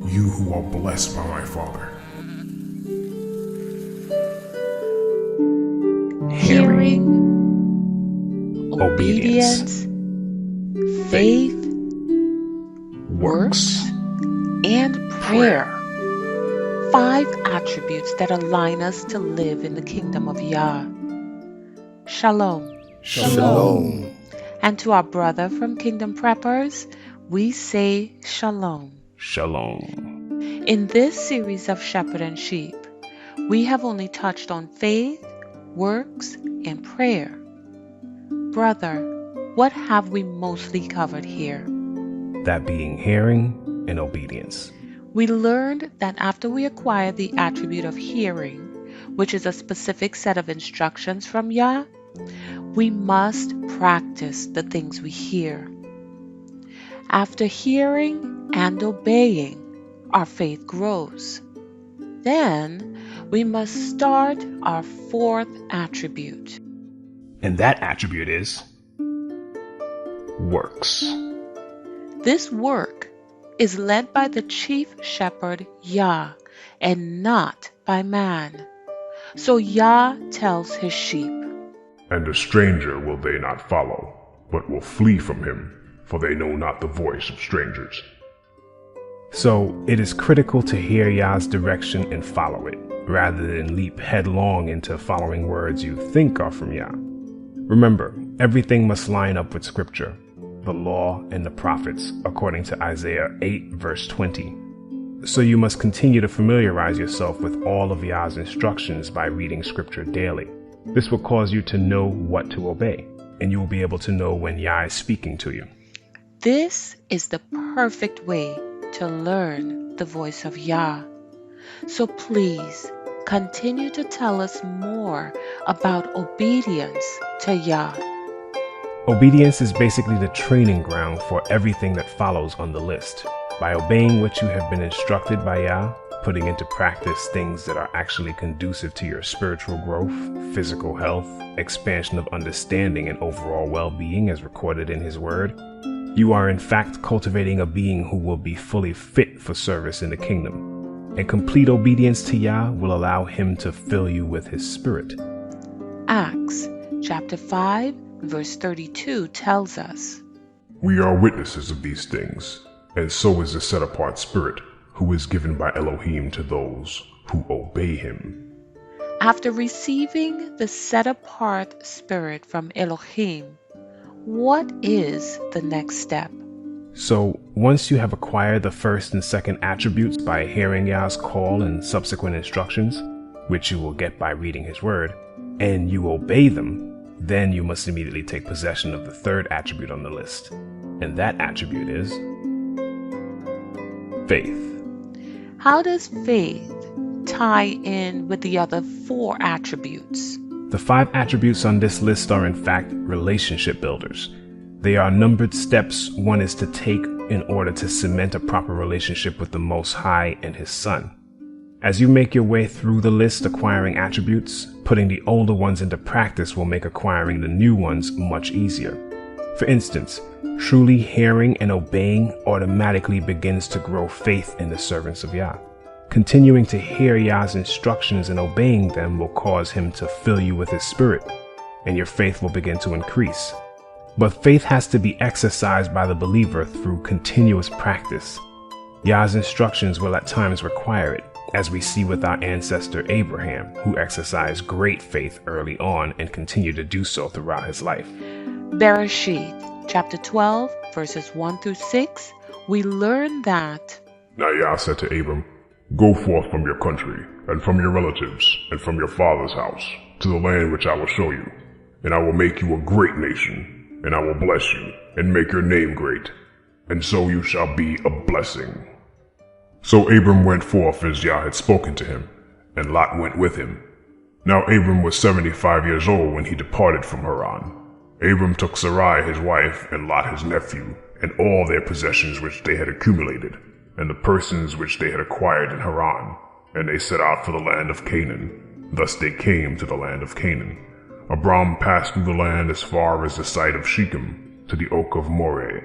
you who are blessed by my Father. Hearing, obedience, faith, works, and prayer. 5 attributes that align us to live in the kingdom of Yah. Shalom. Shalom. And to our brother from Kingdom Preppers, we say Shalom. Shalom. In this series of Shepherd and Sheep, we have only touched on faith, works, and prayer. Brother, what have we mostly covered here? That being hearing and obedience. We learned that after we acquire the attribute of hearing, which is a specific set of instructions from Yah, we must practice the things we hear. After hearing and obeying, our faith grows. Then we must start our 4th attribute. And that attribute is works. This work is led by the chief shepherd Yah and not by man. So Yah tells his sheep, And a stranger will they not follow, but will flee from him, for they know not the voice of strangers. So it is critical to hear Yah's direction and follow it, rather than leap headlong into following words you think are from Yah. Remember, everything must line up with Scripture, the law and the prophets, according to Isaiah 8 verse 20. So you must continue to familiarize yourself with all of Yah's instructions by reading Scripture daily. This will cause you to know what to obey, and you will be able to know when Yah is speaking to you. this is the perfect way to learn the voice of Yah. So please continue to tell us more about obedience to Yah. Obedience is basically the training ground for everything that follows on the list. By obeying what you have been instructed by Yah, putting into practice things that are actually conducive to your spiritual growth, physical health, expansion of understanding, and overall well-being as recorded in His Word, you are in fact cultivating a being who will be fully fit for service in the kingdom. And complete obedience to Yah will allow Him to fill you with His Spirit. Acts chapter 5 verse 32 tells us, We are witnesses of these things, and so is the set-apart Spirit, who is given by Elohim to those who obey Him. after receiving the set-apart Spirit from Elohim, what is the next step? So, once you have acquired the first and second attributes by hearing Yah's call and subsequent instructions, which you will get by reading His Word, and you obey them, then you must immediately take possession of the third attribute on the list. And that attribute is faith. How does faith tie in with the other 4 attributes? The 5 attributes on this list are in fact relationship builders. They are numbered steps one is to take in order to cement a proper relationship with the Most High and His Son. As you make your way through the list acquiring attributes, putting the older ones into practice will make acquiring the new ones much easier. For instance, truly hearing and obeying automatically begins to grow faith in the servants of Yah. Continuing to hear Yah's instructions and obeying them will cause Him to fill you with His Spirit, and your faith will begin to increase. But faith has to be exercised by the believer through continuous practice. Yah's instructions will at times require it, as we see with our ancestor Abraham, who exercised great faith early on and continued to do so throughout his life. Bereshit chapter 12 verses 1 through 6, we learn that Now Yah said to Abram, Go forth from your country, and from your relatives, and from your father's house, to the land which I will show you. And I will make you a great nation, and I will bless you, and make your name great, and so you shall be a blessing. So Abram went forth as Yah had spoken to him, and Lot went with him. Now Abram was 75 years old when he departed from Haran. Abram took Sarai his wife, and Lot his nephew, and all their possessions which they had accumulated, and the persons which they had acquired in Haran, and they set out for the land of Canaan. Thus they came to the land of Canaan. Abram passed through the land as far as the site of Shechem, to the oak of Moreh.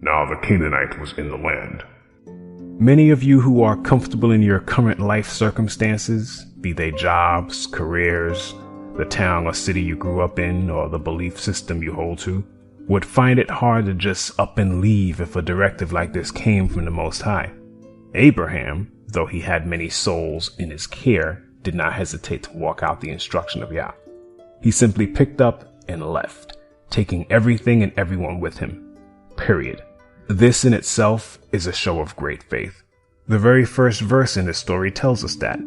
Now the Canaanite was in the land. Many of you who are comfortable in your current life circumstances, be they jobs, careers, the town or city you grew up in, or the belief system you hold to, would find it hard to just up and leave if a directive like this came from the Most High. Abraham, though he had many souls in his care, did not hesitate to walk out the instruction of Yah. He simply picked up and left, taking everything and everyone with him. Period. This in itself is a show of great faith. The very first verse in this story tells us that.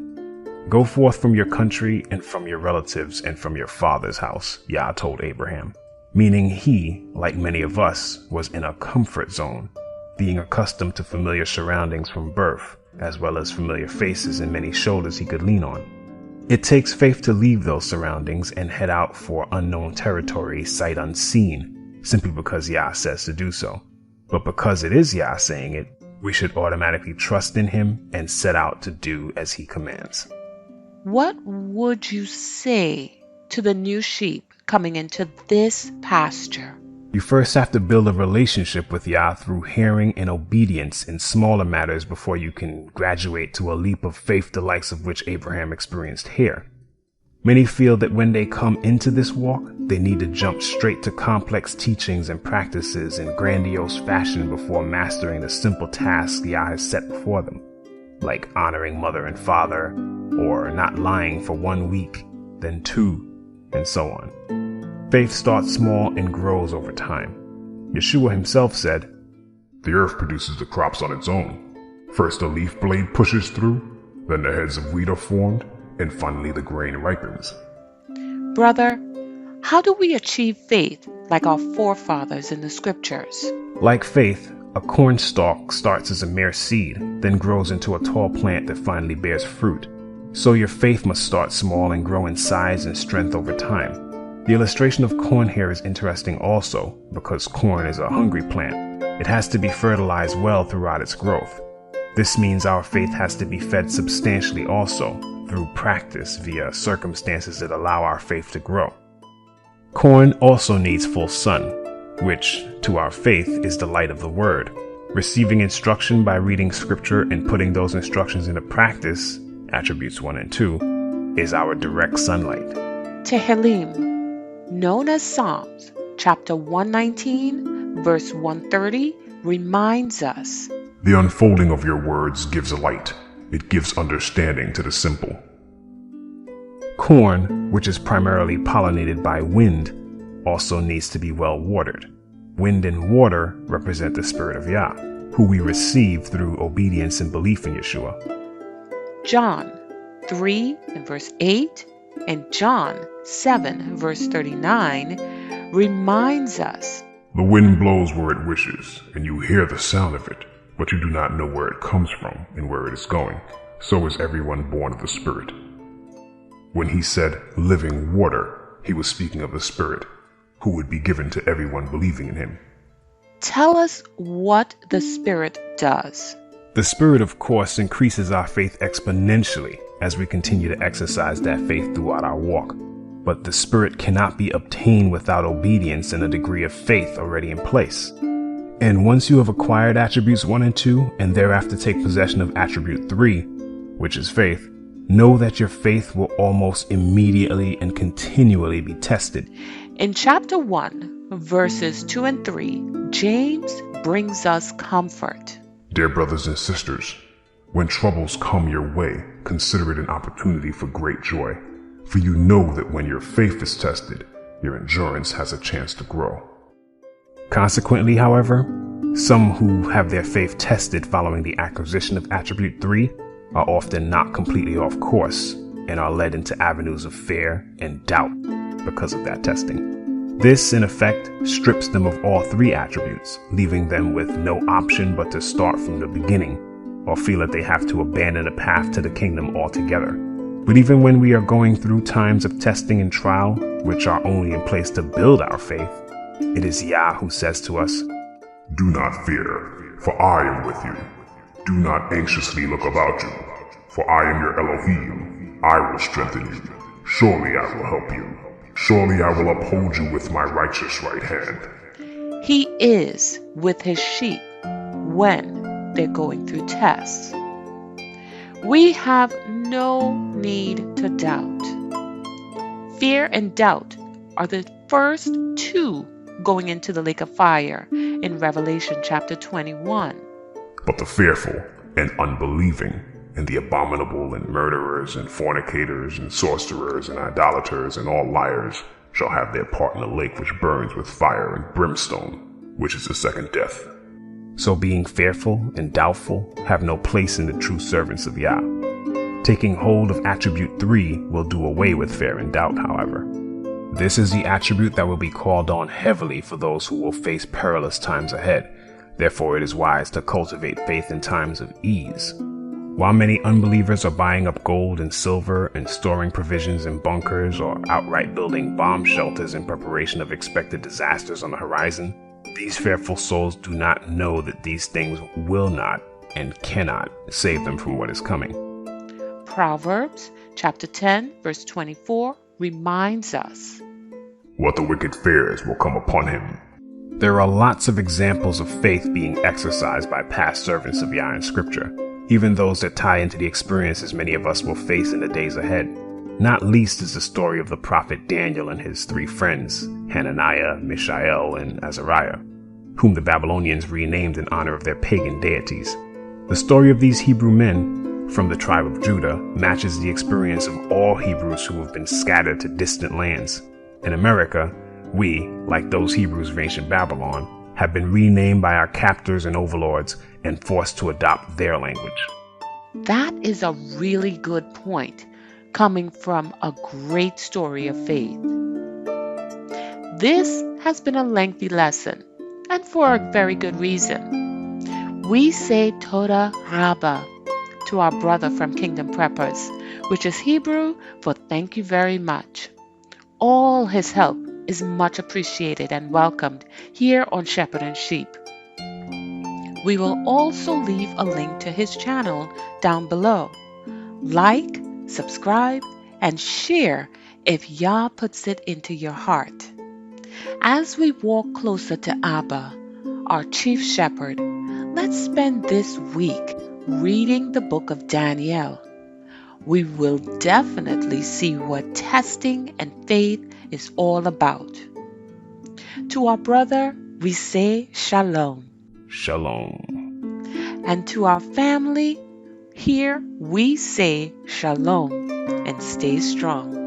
Go forth from your country and from your relatives and from your father's house, Yah told Abraham, meaning he, like many of us, was in a comfort zone, being accustomed to familiar surroundings from birth, as well as familiar faces and many shoulders he could lean on. It takes faith to leave those surroundings and head out for unknown territory, sight unseen, simply because Yah says to do so. But because it is Yah saying it, we should automatically trust in him and set out to do as he commands. What would you say to the new sheep coming into this pasture? You first have to build a relationship with Yah through hearing and obedience in smaller matters before you can graduate to a leap of faith the likes of which Abraham experienced here. Many feel that when they come into this walk, they need to jump straight to complex teachings and practices in grandiose fashion before mastering the simple tasks Yah has set before them, like honoring mother and father, or not lying for 1 week, then 2, and so on. Faith starts small and grows over time. Yeshua himself said, The earth produces the crops on its own. First a leaf blade pushes through, then the heads of wheat are formed, and finally the grain ripens. Brother, how do we achieve faith like our forefathers in the scriptures? Like faith, a corn stalk starts as a mere seed, then grows into a tall plant that finally bears fruit. So your faith must start small and grow in size and strength over time. The illustration of corn here is interesting also, because corn is a hungry plant. It has to be fertilized well throughout its growth. This means our faith has to be fed substantially also, through practice via circumstances that allow our faith to grow. Corn also needs full sun, which, to our faith, is the light of the word. Receiving instruction by reading scripture and putting those instructions into practice, attributes 1 and 2, is our direct sunlight. Tehillim, known as Psalms, chapter 119, verse 130, reminds us, The unfolding of your words gives light. It gives understanding to the simple. Corn, which is primarily pollinated by wind, also needs to be well watered. Wind and water represent the Spirit of Yah, who we receive through obedience and belief in Yeshua. John 3 and verse 8 and John 7 verse 39 reminds us, The wind blows where it wishes, and you hear the sound of it, but you do not know where it comes from and where it is going. So is everyone born of the Spirit. When he said living water, he was speaking of the Spirit, who would be given to everyone believing in him. Tell us what the Spirit does. The Spirit, of course, increases our faith exponentially as we continue to exercise that faith throughout our walk. But the Spirit cannot be obtained without obedience and a degree of faith already in place. And once you have acquired attributes 1 and 2, and thereafter take possession of attribute 3, which is faith, know that your faith will almost immediately and continually be tested. In chapter 1, verses 2 and 3, James brings us comfort. Dear brothers and sisters, when troubles come your way, consider it an opportunity for great joy. For you know that when your faith is tested, your endurance has a chance to grow. Consequently, however, some who have their faith tested following the acquisition of attribute 3 are often not completely off course and are led into avenues of fear and doubt because of that testing. This, in effect, strips them of all 3 attributes, leaving them with no option but to start from the beginning, or feel that they have to abandon the path to the kingdom altogether. But even when we are going through times of testing and trial, which are only in place to build our faith, it is Yah who says to us, Do not fear, for I am with you. Do not anxiously look about you, for I am your Elohim. I will strengthen you. Surely I will help you. Surely I will uphold you with my righteous right hand. He is with his sheep when they're going through tests. We have no need to doubt. Fear and doubt are the first two going into the lake of fire in Revelation chapter 21. But the fearful and unbelieving, and the abominable, and murderers, and fornicators, and sorcerers, and idolaters, and all liars shall have their part in the lake which burns with fire and brimstone, which is the second death. So being fearful and doubtful have no place in the true servants of Yah. Taking hold of attribute 3 will do away with fear and doubt, however. This is the attribute that will be called on heavily for those who will face perilous times ahead. Therefore, it is wise to cultivate faith in times of ease. While many unbelievers are buying up gold and silver and storing provisions in bunkers or outright building bomb shelters in preparation of expected disasters on the horizon, these fearful souls do not know that these things will not and cannot save them from what is coming. Proverbs chapter 10 verse 24 reminds us, What the wicked fears will come upon him. There are lots of examples of faith being exercised by past servants of Yah in Scripture, even those that tie into the experiences many of us will face in the days ahead. Not least is the story of the prophet Daniel and his 3 friends, Hananiah, Mishael, and Azariah, whom the Babylonians renamed in honor of their pagan deities. The story of these Hebrew men from the tribe of Judah matches the experience of all Hebrews who have been scattered to distant lands. In America, we, like those Hebrews of ancient Babylon, have been renamed by our captors and overlords and forced to adopt their language. that is a really good point, coming from a great story of faith. This has been a lengthy lesson, and for a very good reason. We say Toda Rabba to our brother from Kingdom Preppers, which is Hebrew for thank you very much. All his help is much appreciated and welcomed here on Shepherd and Sheep. We will also leave a link to his channel down below. Like, subscribe, and share if Yah puts it into your heart. As we walk closer to Abba, our Chief Shepherd, let's spend this week reading the book of Daniel. We will definitely see what testing and faith is all about. To our brother, we say Shalom. Shalom. And to our family, here we say Shalom and stay strong.